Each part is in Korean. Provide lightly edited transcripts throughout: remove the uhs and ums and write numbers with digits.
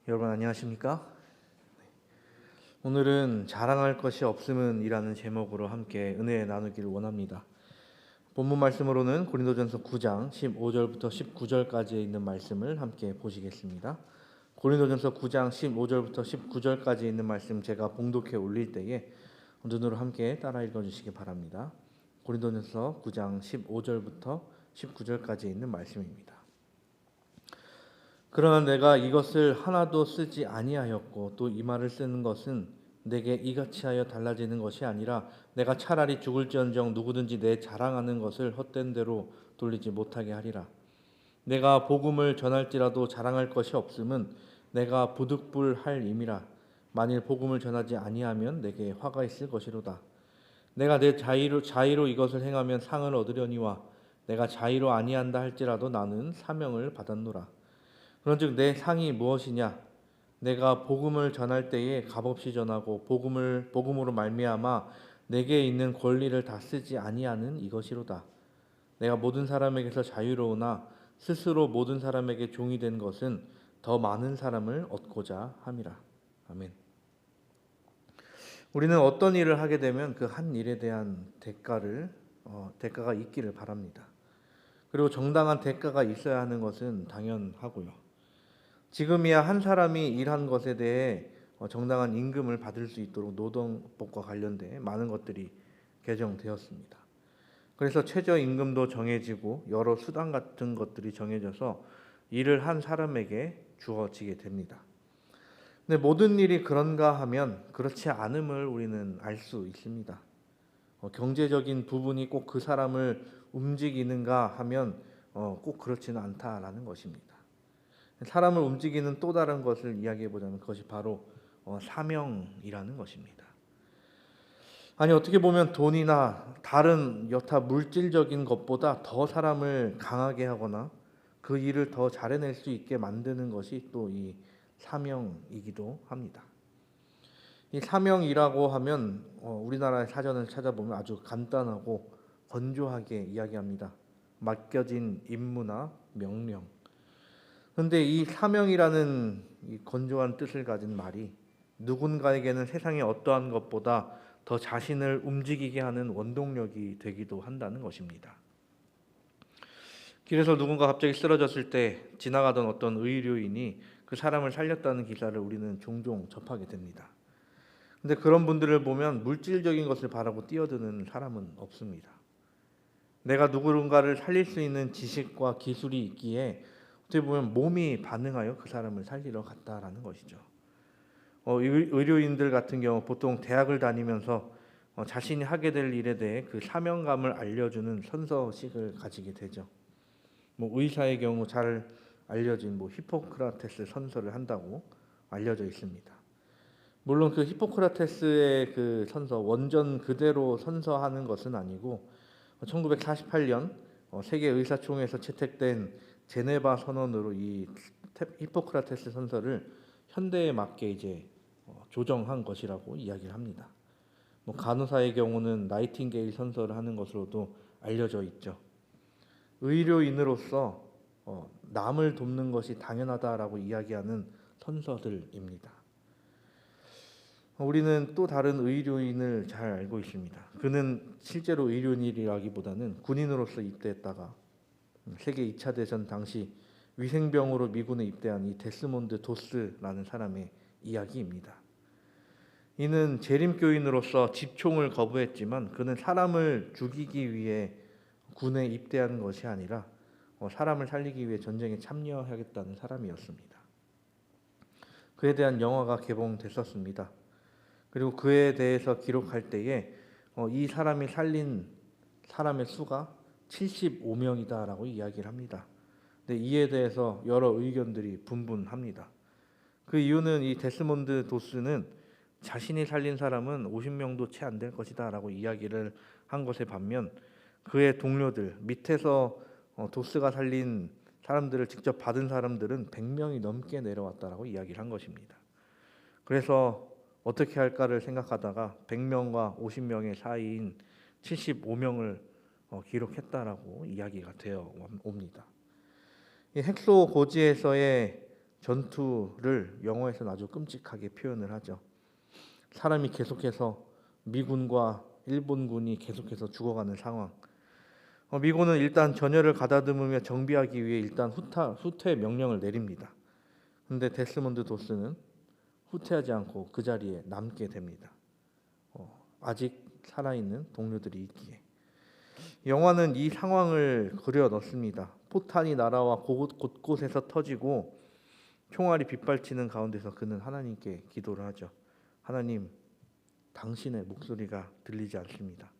여러분 안녕하십니까? 오늘은 자랑할 것이 없음은 이라는 제목으로 함께 은혜 나누기를 원합니다. 본문 말씀으로는 고린도전서 9장 15절부터 19절까지에 있는 말씀을 함께 보시겠습니다. 고린도전서 9장 15절부터 19절까지 있는 말씀 제가 봉독해 올릴 때에 눈으로 함께 따라 읽어주시기 바랍니다. 고린도전서 9장 15절부터 19절까지 있는 말씀입니다. 그러나 내가 이것을 하나도 쓰지 아니하였고 또 이 말을 쓰는 것은 내게 이같이 하여 달라지는 것이 아니라 내가 차라리 죽을지언정 누구든지 내 자랑하는 것을 헛된 대로 돌리지 못하게 하리라. 내가 복음을 전할지라도 자랑할 것이 없음은 내가 부득불할 임이라. 만일 복음을 전하지 아니하면 내게 화가 있을 것이로다. 내가 내 자의로 이것을 행하면 상을 얻으려니와 내가 자의로 아니한다 할지라도 나는 사명을 받았노라. 그런즉 내 상이 무엇이냐? 내가 복음을 전할 때에 값없이 전하고 복음으로 말미암아 내게 있는 권리를 다 쓰지 아니하는 이것이로다. 내가 모든 사람에게서 자유로우나 스스로 모든 사람에게 종이 된 것은 더 많은 사람을 얻고자 함이라. 아멘. 우리는 어떤 일을 하게 되면 그 한 일에 대한 대가가 있기를 바랍니다. 그리고 정당한 대가가 있어야 하는 것은 당연하고요. 지금이야 한 사람이 일한 것에 대해 정당한 임금을 받을 수 있도록 노동법과 관련된 많은 것들이 개정되었습니다. 그래서 최저임금도 정해지고 여러 수당 같은 것들이 정해져서 일을 한 사람에게 주어지게 됩니다. 근데 모든 일이 그런가 하면 그렇지 않음을 우리는 알 수 있습니다. 경제적인 부분이 꼭 그 사람을 움직이는가 하면 꼭 그렇지는 않다라는 것입니다. 사람을 움직이는 또 다른 것을 이야기해 보자면 그것이 바로 사명이라는 것입니다. 아니 어떻게 보면 돈이나 다른 여타 물질적인 것보다 더 사람을 강하게 하거나 그 일을 더 잘해낼 수 있게 만드는 것이 또 이 사명이기도 합니다. 이 사명이라고 하면 우리나라의 사전을 찾아보면 아주 간단하고 건조하게 이야기합니다. 맡겨진 임무나 명령. 그런데 이 사명이라는 이 건조한 뜻을 가진 말이 누군가에게는 세상의 어떠한 것보다 더 자신을 움직이게 하는 원동력이 되기도 한다는 것입니다. 길에서 누군가 갑자기 쓰러졌을 때 지나가던 어떤 의료인이 그 사람을 살렸다는 기사를 우리는 종종 접하게 됩니다. 근데 그런 분들을 보면 물질적인 것을 바라고 뛰어드는 사람은 없습니다. 내가 누군가를 살릴 수 있는 지식과 기술이 있기에 어떻게 보면 몸이 반응하여 그 사람을 살리러 갔다라는 것이죠. 의료인들 같은 경우 보통 대학을 다니면서 자신이 하게 될 일에 대해 그 사명감을 알려주는 선서식을 가지게 되죠. 의사의 경우 잘 알려진 히포크라테스 선서를 한다고 알려져 있습니다. 물론 그 히포크라테스의 그 선서 원전 그대로 선서하는 것은 아니고 1948년 세계 의사총회에서 채택된 제네바 선언으로 이 히포크라테스 선서를 현대에 맞게 이제 조정한 것이라고 이야기를 합니다. 간호사의 경우는 나이팅게일 선서를 하는 것으로도 알려져 있죠. 의료인으로서 남을 돕는 것이 당연하다라고 이야기하는 선서들입니다. 우리는 또 다른 의료인을 잘 알고 있습니다. 그는 실제로 의료인이라기보다는 군인으로서 입대했다가 세계 2차 대전 당시 위생병으로 미군에 입대한 이 데스몬드 도스라는 사람의 이야기입니다. 이는 재림교인으로서 집총을 거부했지만 그는 사람을 죽이기 위해 군에 입대한 것이 아니라 사람을 살리기 위해 전쟁에 참여하겠다는 사람이었습니다. 그에 대한 영화가 개봉됐었습니다. 그리고 그에 대해서 기록할 때에 이 사람이 살린 사람의 수가 75명이다라고 이야기를 합니다. 근데 이에 대해서 여러 의견들이 분분합니다. 그 이유는 이 데스몬드 도스는 자신이 살린 사람은 50명도 채 안 될 것이다라고 이야기를 한 것에 반면 그의 동료들 밑에서 도스가 살린 사람들을 직접 받은 사람들은 100명이 넘게 내려왔다라고 이야기를 한 것입니다. 그래서 어떻게 할까를 생각하다가 100명과 50명의 사이인 75명을 기록했다라고 이야기가 되어 옵니다. 이 핵소 고지에서의 전투를 영어에서는 아주 끔찍하게 표현을 하죠. 사람이 계속해서 미군과 일본군이 계속해서 죽어가는 상황. 미군은 일단 전열을 가다듬으며 정비하기 위해 일단 후퇴 명령을 내립니다. 근데 데스몬드 도스는 후퇴하지 않고 그 자리에 남게 됩니다. 아직 살아있는 동료들이 있기에. 영화는 이 상황을 그려 넣습니다. 포탄이 날아와 곳곳에서 터지고 총알이 빗발치는 가운데서 그는 하나님께 기도를 하죠. 하나님, 당신의 목소리가 들리지 않습니다.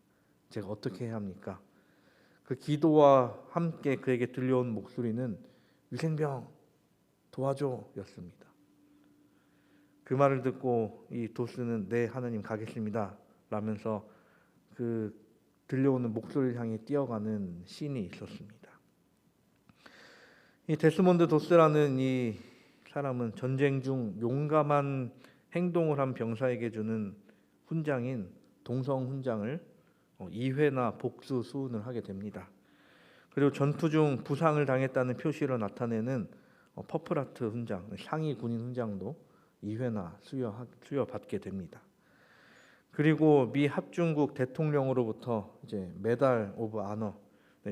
제가 어떻게 해야 합니까? 그 기도와 함께 그에게 들려온 목소리는 위생병 도와줘 였습니다. 그 말을 듣고 이 도스는 네 하나님 가겠습니다 라면서 그 들려오는 목소리를 향해 뛰어가는 씬이 있었습니다. 이 데스몬드 도스라는 이 사람은 전쟁 중 용감한 행동을 한 병사에게 주는 훈장인 동성 훈장을 2회나 복수 수운을 하게 됩니다. 그리고 전투 중 부상을 당했다는 표시로 나타내는 퍼플하트 훈장, 상위 군인 훈장도 2회나 수여받게 됩니다. 그리고 미 합중국 대통령으로부터 이제 메달 오브 아너,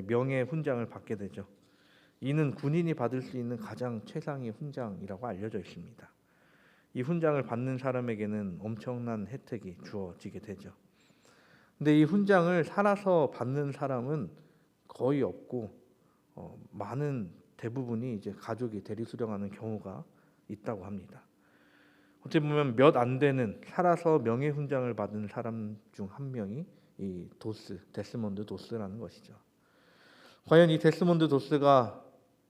명예 훈장을 받게 되죠. 이는 군인이 받을 수 있는 가장 최상의 훈장이라고 알려져 있습니다. 이 훈장을 받는 사람에게는 엄청난 혜택이 주어지게 되죠. 근데 이 훈장을 살아서 받는 사람은 거의 없고 많은 대부분이 이제 가족이 대리 수령하는 경우가 있다고 합니다. 어떻게 보면 몇 안 되는 살아서 명예 훈장을 받은 사람 중 한 명이 이 데스몬드 도스라는 것이죠. 과연 이 데스몬드 도스가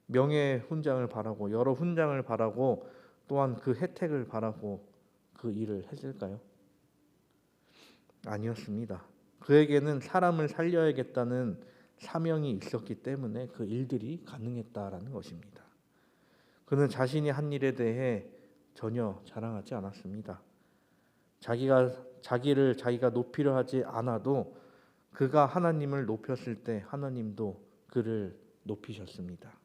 명예 훈장을 바라고 여러 훈장을 바라고 또한 그 혜택을 바라고 그 일을 했을까요? 아니었습니다. 그에게는 사람을 살려야겠다는 사명이 있었기 때문에 그 일들이 가능했다라는 것입니다. 그는 자신이 한 일에 대해 전혀 자랑하지 않았습니다. 자기가 높이려 하지 않아도 그가 하나님을 높였을 때 하나님도 그를 높이셨습니다.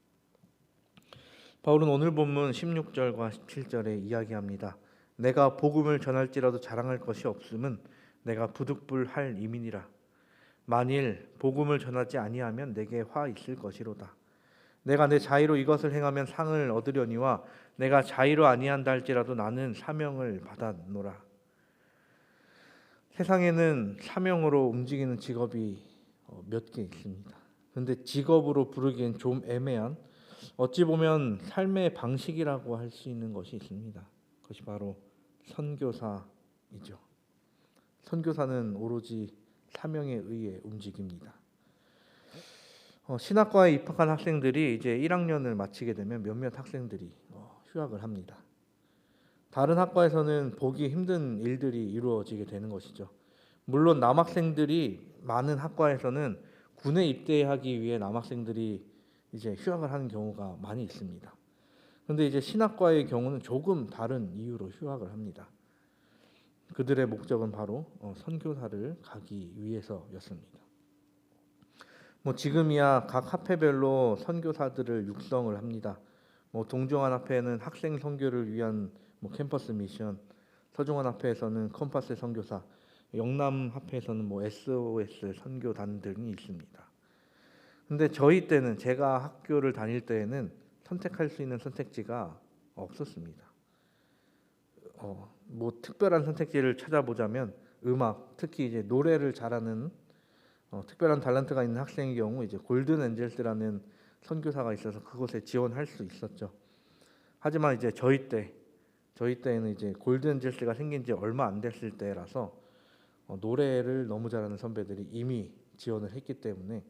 바울은 오늘 본문 16절과 17절에 이야기합니다. 내가 복음을 전할지라도 자랑할 것이 없음은 내가 부득불할 이민이라. 만일 복음을 전하지 아니하면 내게 화 있을 것이로다. 내가 내 자의로 이것을 행하면 상을 얻으려니와 내가 자의로 아니한다 할지라도 나는 사명을 받았노라. 세상에는 사명으로 움직이는 직업이 몇 개 있습니다. 그런데 직업으로 부르기엔 좀 애매한, 어찌 보면 삶의 방식이라고 할 수 있는 것이 있습니다. 그것이 바로 선교사이죠. 선교사는 오로지 사명에 의해 움직입니다. 신학과에 입학한 학생들이 이제 1학년을 마치게 되면 몇몇 학생들이 휴학을 합니다. 다른 학과에서는 보기 힘든 일들이 이루어지게 되는 것이죠. 물론 남학생들이 많은 학과에서는 군에 입대하기 위해 남학생들이 이제 휴학을 하는 경우가 많이 있습니다. 그런데 이제 신학과의 경우는 조금 다른 이유로 휴학을 합니다. 그들의 목적은 바로 선교사를 가기 위해서였습니다. 지금이야 각 학회별로 선교사들을 육성을 합니다. 동종한 학회는 학생 선교를 위한 캠퍼스 미션, 서종한 학회에서는 컴파스 선교사, 영남 학회에서는 SOS 선교단 등이 있습니다. 근데 저희 때는, 제가 학교를 다닐 때에는 선택할 수 있는 선택지가 없었습니다. 특별한 선택지를 찾아보자면 음악, 특히 이제 노래를 잘하는 특별한 탤런트가 있는 학생의 경우 이제 골든 엔젤스라는 선교사가 있어서 그곳에 지원할 수 있었죠. 하지만 이제 저희 때에는 이제 골든 엔젤스가 생긴 지 얼마 안 됐을 때라서 노래를 너무 잘하는 선배들이 이미 지원을 했기 때문에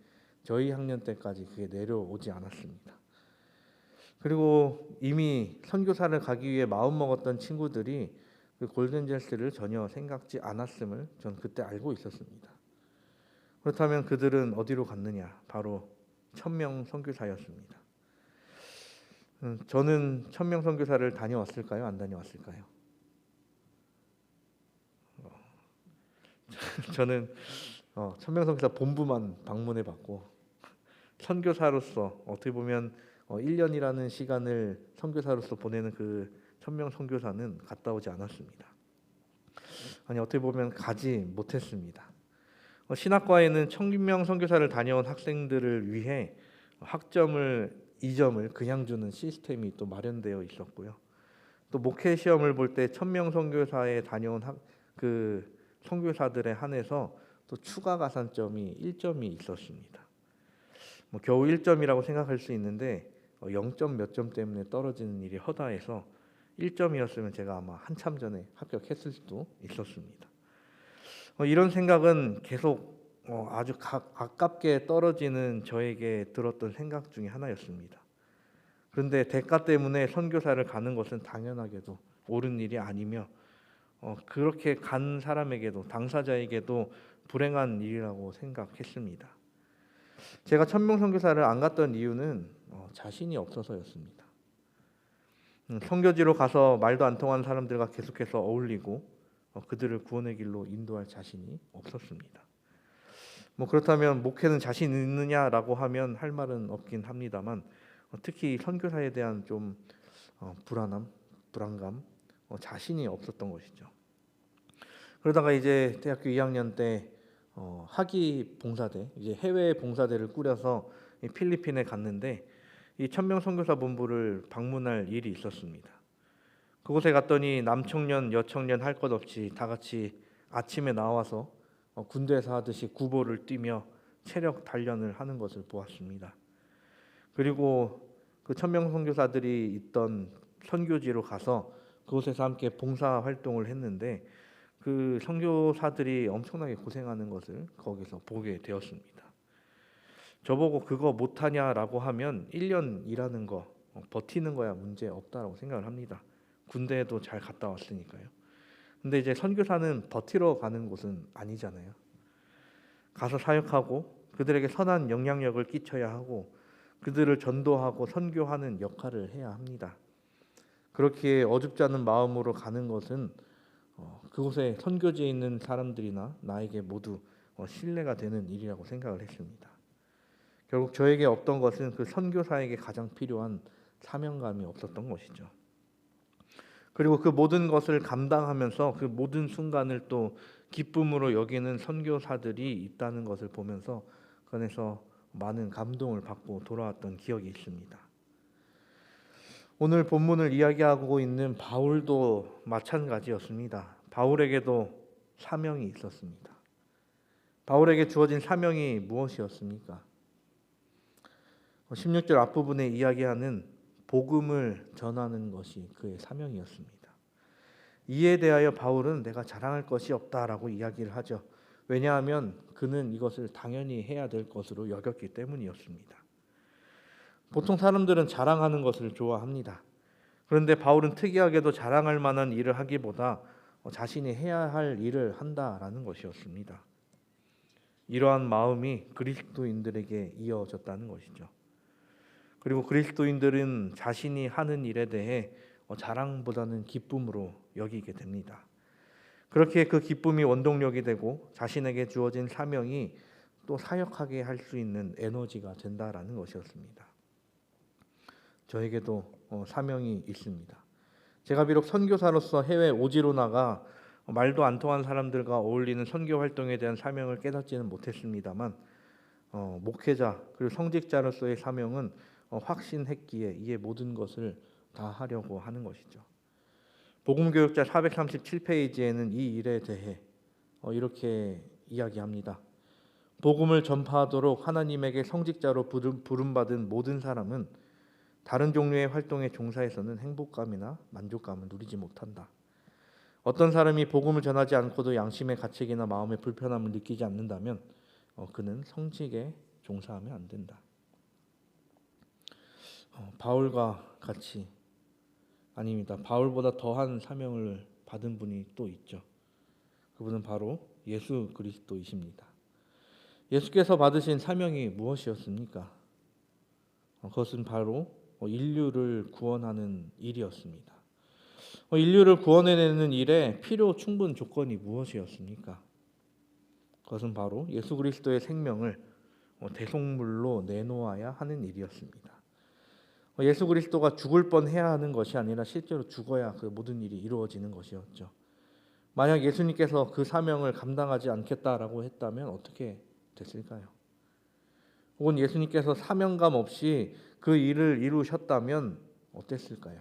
저희 학년 때까지 그게 내려오지 않았습니다. 그리고 이미 선교사를 가기 위해 마음먹었던 친구들이 그 골든 엔젤스를 전혀 생각지 않았음을 전 그때 알고 있었습니다. 그렇다면 그들은 어디로 갔느냐? 바로 천명 선교사였습니다. 저는 천명 선교사를 다녀왔을까요? 안 다녀왔을까요? 저는 천명 선교사 본부만 방문해봤고, 선교사로서 어떻게 보면 1년이라는 시간을 선교사로서 보내는 그 1000명 선교사는 갔다 오지 않았습니다. 아니 어떻게 보면 가지 못했습니다. 신학과에는 1000명 선교사를 다녀온 학생들을 위해 학점을 2점을 그냥 주는 시스템이 또 마련되어 있었고요. 또 목회 시험을 볼 때 1000명 선교사에 다녀온 그 선교사들에 한해서 또 추가 가산점이 1점이 있었습니다. 뭐 겨우 1점이라고 생각할 수 있는데 0점 몇 점 때문에 떨어지는 일이 허다해서 1점이었으면 제가 아마 한참 전에 합격했을 수도 있었습니다. 이런 생각은 계속 아주 아깝게 떨어지는 저에게 들었던 생각 중에 하나였습니다. 그런데 대가 때문에 선교사를 가는 것은 당연하게도 옳은 일이 아니며 그렇게 간 사람에게도 당사자에게도 불행한 일이라고 생각했습니다. 제가 1000명 선교사를 안 갔던 이유는 자신이 없어서였습니다. 선교지로 가서 말도 안 통하는 사람들과 계속해서 어울리고 그들을 구원의 길로 인도할 자신이 없었습니다. 뭐 그렇다면 목회는 자신 있느냐라고 하면 할 말은 없긴 합니다만 특히 선교사에 대한 좀 불안함, 불안감, 자신이 없었던 것이죠. 그러다가 이제 대학교 2학년 때 학위 봉사대, 이제 해외 봉사대를 꾸려서 필리핀에 갔는데 이 1000명 선교사 본부를 방문할 일이 있었습니다. 그곳에 갔더니 남청년, 여청년 할 것 없이 다 같이 아침에 나와서 군대에서 하듯이 구보를 뛰며 체력 단련을 하는 것을 보았습니다. 그리고 그 1000명 선교사들이 있던 선교지로 가서 그곳에서 함께 봉사 활동을 했는데 그 선교사들이 엄청나게 고생하는 것을 거기서 보게 되었습니다. 저보고 그거 못하냐라고 하면 1년 일하는 거 버티는 거야 문제 없다라고 생각을 합니다. 군대에도 잘 갔다 왔으니까요. 근데 이제 선교사는 버티러 가는 곳은 아니잖아요. 가서 사역하고 그들에게 선한 영향력을 끼쳐야 하고 그들을 전도하고 선교하는 역할을 해야 합니다. 그렇게 어줍지 않은 마음으로 가는 것은 그곳에 선교지에 있는 사람들이나 나에게 모두 신뢰가 되는 일이라고 생각을 했습니다. 결국 저에게 없던 것은 그 선교사에게 가장 필요한 사명감이 없었던 것이죠. 그리고 그 모든 것을 감당하면서 그 모든 순간을 또 기쁨으로 여기는 선교사들이 있다는 것을 보면서 그에서 많은 감동을 받고 돌아왔던 기억이 있습니다. 오늘 본문을 이야기하고 있는 바울도 마찬가지였습니다. 바울에게도 사명이 있었습니다. 바울에게 주어진 사명이 무엇이었습니까? 16절 앞부분에 이야기하는 복음을 전하는 것이 그의 사명이었습니다. 이에 대하여 바울은 내가 자랑할 것이 없다라고 이야기를 하죠. 왜냐하면 그는 이것을 당연히 해야 될 것으로 여겼기 때문이었습니다. 보통 사람들은 자랑하는 것을 좋아합니다. 그런데 바울은 특이하게도 자랑할 만한 일을 하기보다 자신이 해야 할 일을 한다라는 것이었습니다. 이러한 마음이 그리스도인들에게 이어졌다는 것이죠. 그리고 그리스도인들은 자신이 하는 일에 대해 자랑보다는 기쁨으로 여기게 됩니다. 그렇게 그 기쁨이 원동력이 되고 자신에게 주어진 사명이 또 사역하게 할 수 있는 에너지가 된다라는 것이었습니다. 저에게도 사명이 있습니다. 제가 비록 선교사로서 해외 오지로 나가 말도 안 통하는 사람들과 어울리는 선교 활동에 대한 사명을 깨닫지는 못했습니다만 목회자 그리고 성직자로서의 사명은 확신했기에 이에 모든 것을 다 하려고 하는 것이죠. 복음교육자 437페이지에는 이 일에 대해 이렇게 이야기합니다. 복음을 전파하도록 하나님에게 성직자로 부름받은 모든 사람은 다른 종류의 활동에 종사해서는 행복감이나 만족감을 누리지 못한다. 어떤 사람이 복음을 전하지 않고도 양심의 가책이나 마음의 불편함을 느끼지 않는다면 그는 성직에 종사하면 안 된다. 바울과 같이 아닙니다. 바울보다 더한 사명을 받은 분이 또 있죠. 그분은 바로 예수 그리스도이십니다. 예수께서 받으신 사명이 무엇이었습니까? 그것은 바로 인류를 구원하는 일이었습니다. 인류를 구원해내는 일에 필요 충분 조건이 무엇이었습니까? 그것은 바로 예수 그리스도의 생명을 대속물로 내놓아야 하는 일이었습니다. 예수 그리스도가 죽을 뻔해야 하는 것이 아니라 실제로 죽어야 그 모든 일이 이루어지는 것이었죠. 만약 예수님께서 그 사명을 감당하지 않겠다라고 했다면 어떻게 됐을까요? 혹은 예수님께서 사명감 없이 그 일을 이루셨다면 어땠을까요?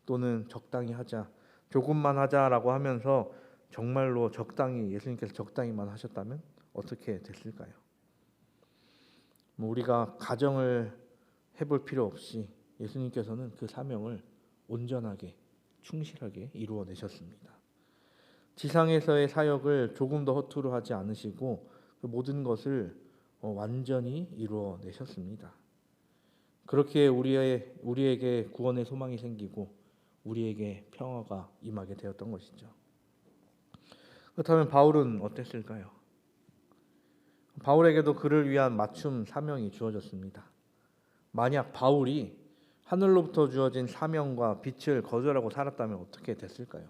또는 적당히 하자, 조금만 하자라고 하면서 정말로 적당히 예수님께서 적당히만 하셨다면 어떻게 됐을까요? 우리가 가정을 해볼 필요 없이 예수님께서는 그 사명을 온전하게 충실하게 이루어내셨습니다. 지상에서의 사역을 조금 더 허투루 하지 않으시고 그 모든 것을 완전히 이루어내셨습니다. 그렇게 우리에게 구원의 소망이 생기고 우리에게 평화가 임하게 되었던 것이죠. 그렇다면 바울은 어땠을까요? 바울에게도 그를 위한 맞춤 사명이 주어졌습니다. 만약 바울이 하늘로부터 주어진 사명과 빛을 거절하고 살았다면 어떻게 됐을까요?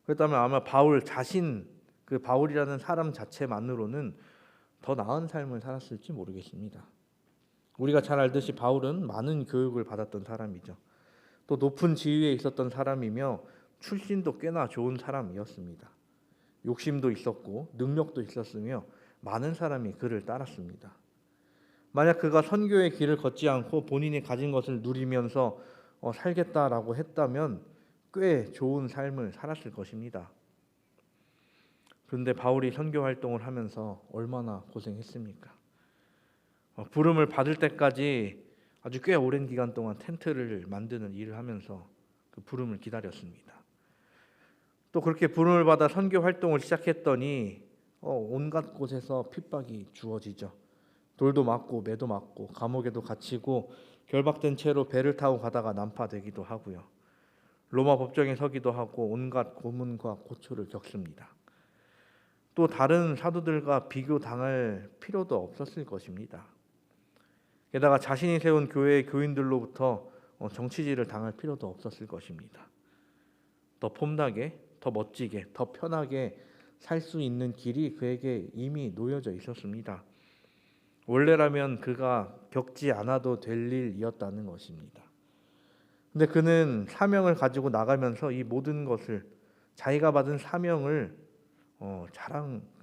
그렇다면 아마 바울 자신, 그 바울이라는 사람 자체만으로는 더 나은 삶을 살았을지 모르겠습니다. 우리가 잘 알듯이 바울은 많은 교육을 받았던 사람이죠. 또 높은 지위에 있었던 사람이며 출신도 꽤나 좋은 사람이었습니다. 욕심도 있었고 능력도 있었으며 많은 사람이 그를 따랐습니다. 만약 그가 선교의 길을 걷지 않고 본인이 가진 것을 누리면서 살겠다라고 했다면 꽤 좋은 삶을 살았을 것입니다. 그런데 바울이 선교 활동을 하면서 얼마나 고생했습니까? 부름을 받을 때까지 아주 꽤 오랜 기간 동안 텐트를 만드는 일을 하면서 그 부름을 기다렸습니다. 또 그렇게 부름을 받아 선교 활동을 시작했더니 온갖 곳에서 핍박이 주어지죠. 돌도 맞고 매도 맞고 감옥에도 갇히고 결박된 채로 배를 타고 가다가 난파되기도 하고요. 로마 법정에 서기도 하고 온갖 고문과 고초를 겪습니다. 또 다른 사도들과 비교당할 필요도 없었을 것입니다. 게다가 자신이 세운 교회의 교인들로부터 정치질을 당할 필요도 없었을 것입니다. 더 폼나게, 더 멋지게, 더 편하게 살 수 있는 길이 그에게 이미 놓여져 있었습니다. 원래라면 그가 겪지 않아도 될 일이었다는 것입니다. 근데 그는 사명을 가지고 나가면서 이 모든 것을 자기가 받은 사명을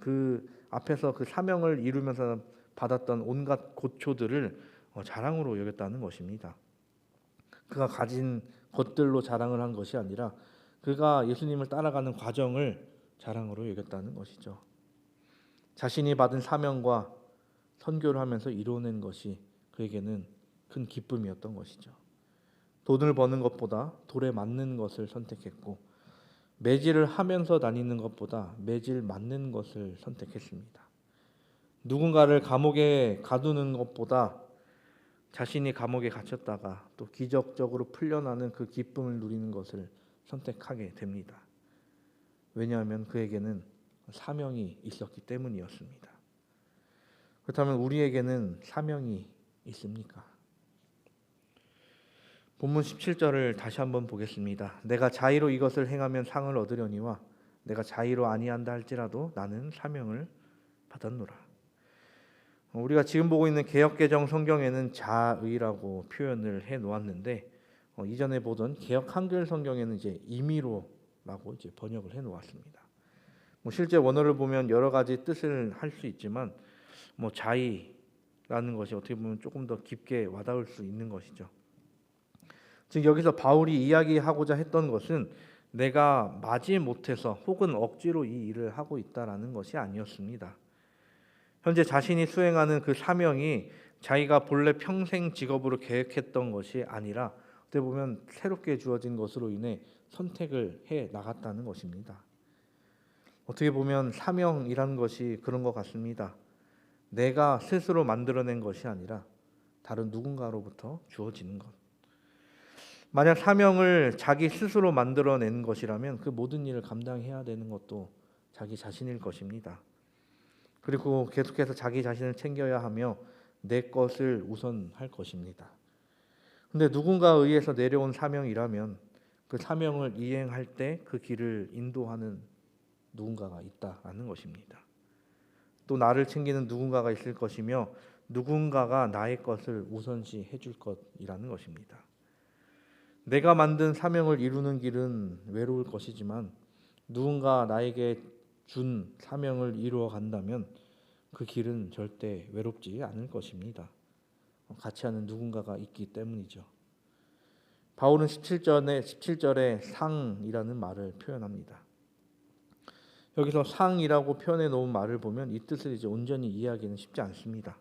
그 앞에서 그 사명을 이루면서 받았던 온갖 고초들을 자랑으로 여겼다는 것입니다. 그가 가진 것들로 자랑을 한 것이 아니라 그가 예수님을 따라가는 과정을 자랑으로 여겼다는 것이죠. 자신이 받은 사명과 선교를 하면서 이루어낸 것이 그에게는 큰 기쁨이었던 것이죠. 돈을 버는 것보다 돌에 맞는 것을 선택했고 매질을 하면서 다니는 것보다 매질 맞는 것을 선택했습니다. 누군가를 감옥에 가두는 것보다 자신이 감옥에 갇혔다가 또 기적적으로 풀려나는 그 기쁨을 누리는 것을 선택하게 됩니다. 왜냐하면 그에게는 사명이 있었기 때문이었습니다. 그렇다면 우리에게는 사명이 있습니까? 본문 17절을 다시 한번 보겠습니다. 내가 자의로 이것을 행하면 상을 얻으려니와 내가 자의로 아니한다 할지라도 나는 사명을 받았노라. 우리가 지금 보고 있는 개역개정 성경에는 자의라고 표현을 해 놓았는데 이전에 보던 개역 한글 성경에는 이제 임의로라고 이제 번역을 해 놓았습니다. 실제 원어를 보면 여러 가지 뜻을 할 수 있지만 자의라는 것이 어떻게 보면 조금 더 깊게 와닿을 수 있는 것이죠. 즉 여기서 바울이 이야기하고자 했던 것은 내가 마지 못해서 혹은 억지로 이 일을 하고 있다라는 것이 아니었습니다. 현재 자신이 수행하는 그 사명이 자기가 본래 평생 직업으로 계획했던 것이 아니라 어떻게 보면 새롭게 주어진 것으로 인해 선택을 해 나갔다는 것입니다. 어떻게 보면 사명이라는 것이 그런 것 같습니다. 내가 스스로 만들어낸 것이 아니라 다른 누군가로부터 주어지는 것. 만약 사명을 자기 스스로 만들어낸 것이라면 그 모든 일을 감당해야 되는 것도 자기 자신일 것입니다. 그리고 계속해서 자기 자신을 챙겨야 하며 내 것을 우선할 것입니다. 그런데 누군가에 의해서 내려온 사명이라면 그 사명을 이행할 때 그 길을 인도하는 누군가가 있다라는 것입니다. 또 나를 챙기는 누군가가 있을 것이며 누군가가 나의 것을 우선시 해줄 것이라는 것입니다. 내가 만든 사명을 이루는 길은 외로울 것이지만 누군가 나에게 준 사명을 이루어 간다면 그 길은 절대 외롭지 않을 것입니다. 같이 하는 누군가가 있기 때문이죠. 바울은 17절에 상이라는 말을 표현합니다. 여기서 상이라고 표현해 놓은 말을 보면 이 뜻을 이제 온전히 이해하기는 쉽지 않습니다.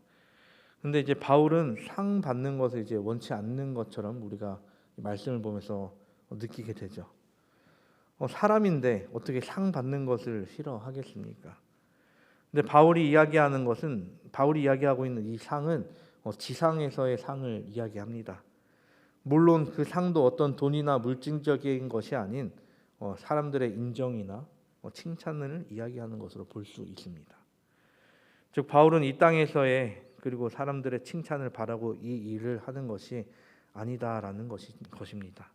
근데 이제 바울은 상 받는 것을 이제 원치 않는 것처럼 우리가 말씀을 보면서 느끼게 되죠. 사람인데 어떻게 상 받는 것을 싫어하겠습니까? 근데 바울이 이야기하고 있는 이 상은 지상에서의 상을 이야기합니다. 물론 그 상도 어떤 돈이나 물질적인 것이 아닌 사람들의 인정이나 칭찬을 이야기하는 것으로 볼 수 있습니다. 즉 바울은 이 땅에서의 그리고 사람들의 칭찬을 바라고 이 일을 하는 것이 아니다라는 것입니다.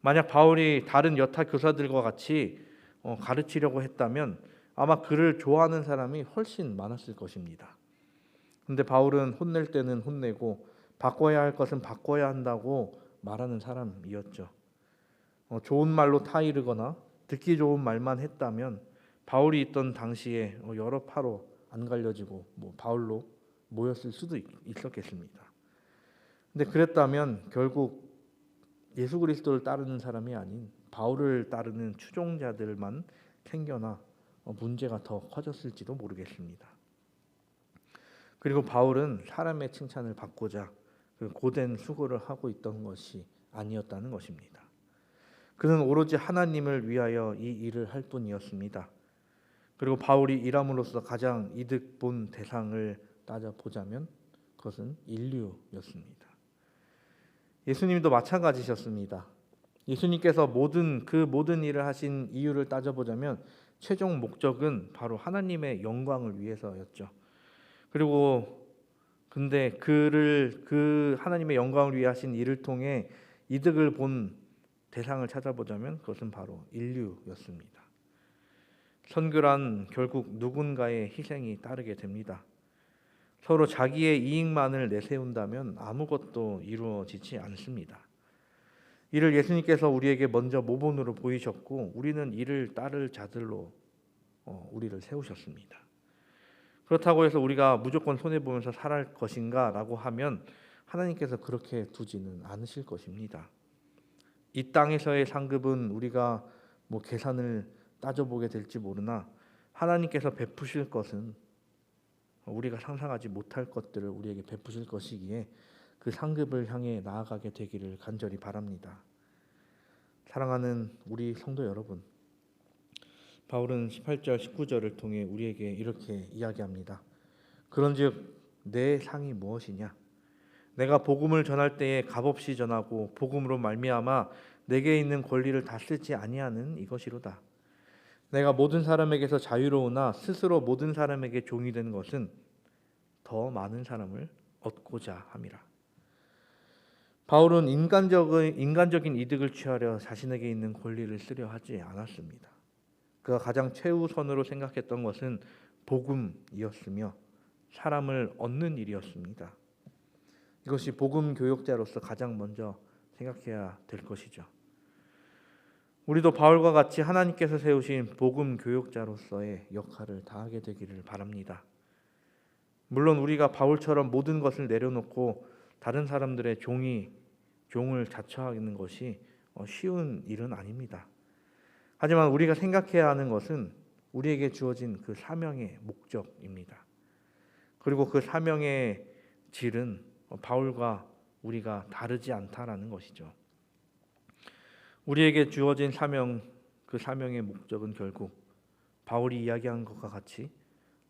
만약 바울이 다른 여타 교사들과 같이 가르치려고 했다면 아마 그를 좋아하는 사람이 훨씬 많았을 것입니다. 근데 바울은 혼낼 때는 혼내고 바꿔야 할 것은 바꿔야 한다고 말하는 사람이었죠. 좋은 말로 타이르거나 듣기 좋은 말만 했다면 바울이 있던 당시에 여러 파로 안 갈려지고 바울로 모였을 수도 있었겠습니다. 근데 그랬다면 결국 예수 그리스도를 따르는 사람이 아닌 바울을 따르는 추종자들만 생겨나 문제가 더 커졌을지도 모르겠습니다. 그리고 바울은 사람의 칭찬을 받고자 그 고된 수고를 하고 있던 것이 아니었다는 것입니다. 그는 오로지 하나님을 위하여 이 일을 할 뿐이었습니다. 그리고 바울이 일함으로써 가장 이득 본 대상을 따져보자면 그것은 인류였습니다. 예수님도 마찬가지셨습니다. 예수님께서 모든 일을 하신 이유를 따져보자면 최종 목적은 바로 하나님의 영광을 위해서였죠. 그리고 근데 그 하나님의 영광을 위해 하신 일을 통해 이득을 본 대상을 찾아보자면 그것은 바로 인류였습니다. 선교란 결국 누군가의 희생이 따르게 됩니다. 서로 자기의 이익만을 내세운다면 아무것도 이루어지지 않습니다. 이를 예수님께서 우리에게 먼저 모본으로 보이셨고 우리는 이를 따를 자들로 우리를 세우셨습니다. 그렇다고 해서 우리가 무조건 손해보면서 살할 것인가 라고 하면 하나님께서 그렇게 두지는 않으실 것입니다. 이 땅에서의 상급은 우리가 계산을 따져보게 될지 모르나 하나님께서 베푸실 것은 우리가 상상하지 못할 것들을 우리에게 베푸실 것이기에 그 상급을 향해 나아가게 되기를 간절히 바랍니다. 사랑하는 우리 성도 여러분, 바울은 18절 19절을 통해 우리에게 이렇게 이야기합니다. 그런즉 내 상이 무엇이냐? 내가 복음을 전할 때에 값없이 전하고 복음으로 말미암아 내게 있는 권리를 다 쓰지 아니하는 이것이로다. 내가 모든 사람에게서 자유로우나 스스로 모든 사람에게 종이 된 것은 더 많은 사람을 얻고자 함이라. 바울은 인간적인 이득을 취하려 자신에게 있는 권리를 쓰려 하지 않았습니다. 그가 가장 최우선으로 생각했던 것은 복음이었으며 사람을 얻는 일이었습니다. 이것이 복음 교역자로서 가장 먼저 생각해야 될 것이죠. 우리도 바울과 같이 하나님께서 세우신 복음 교역자로서의 역할을 다하게 되기를 바랍니다. 물론 우리가 바울처럼 모든 것을 내려놓고 다른 사람들의 종을 자처하는 것이 쉬운 일은 아닙니다. 하지만 우리가 생각해야 하는 것은 우리에게 주어진 그 사명의 목적입니다. 그리고 그 사명의 질은 바울과 우리가 다르지 않다라는 것이죠. 우리에게 주어진 그 사명의 목적은 결국 바울이 이야기한 것과 같이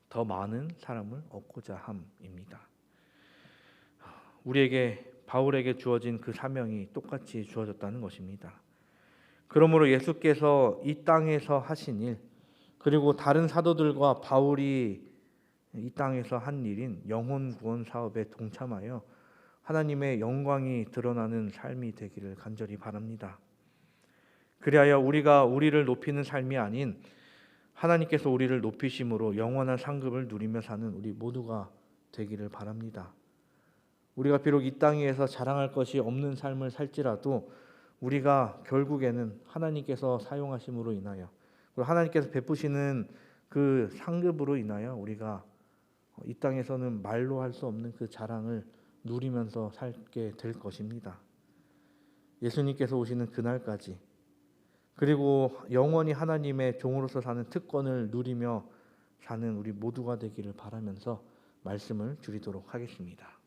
더 많은 사람을 얻고자 함입니다. 바울에게 주어진 그 사명이 똑같이 주어졌다는 것입니다. 그러므로 예수께서 이 땅에서 하신 일, 그리고 다른 사도들과 바울이 이 땅에서 한 일인 영혼 구원 사업에 동참하여 하나님의 영광이 드러나는 삶이 되기를 간절히 바랍니다. 그리하여 우리가 우리를 높이는 삶이 아닌 하나님께서 우리를 높이심으로 영원한 상급을 누리며 사는 우리 모두가 되기를 바랍니다. 우리가 비록 이 땅 위에서 자랑할 것이 없는 삶을 살지라도 우리가 결국에는 하나님께서 사용하심으로 인하여, 그리고 하나님께서 베푸시는 그 상급으로 인하여 우리가 이 땅에서는 말로 할 수 없는 그 자랑을 누리면서 살게 될 것입니다. 예수님께서 오시는 그날까지, 그리고 영원히 하나님의 종으로서 사는 특권을 누리며 사는 우리 모두가 되기를 바라면서 말씀을 줄이도록 하겠습니다.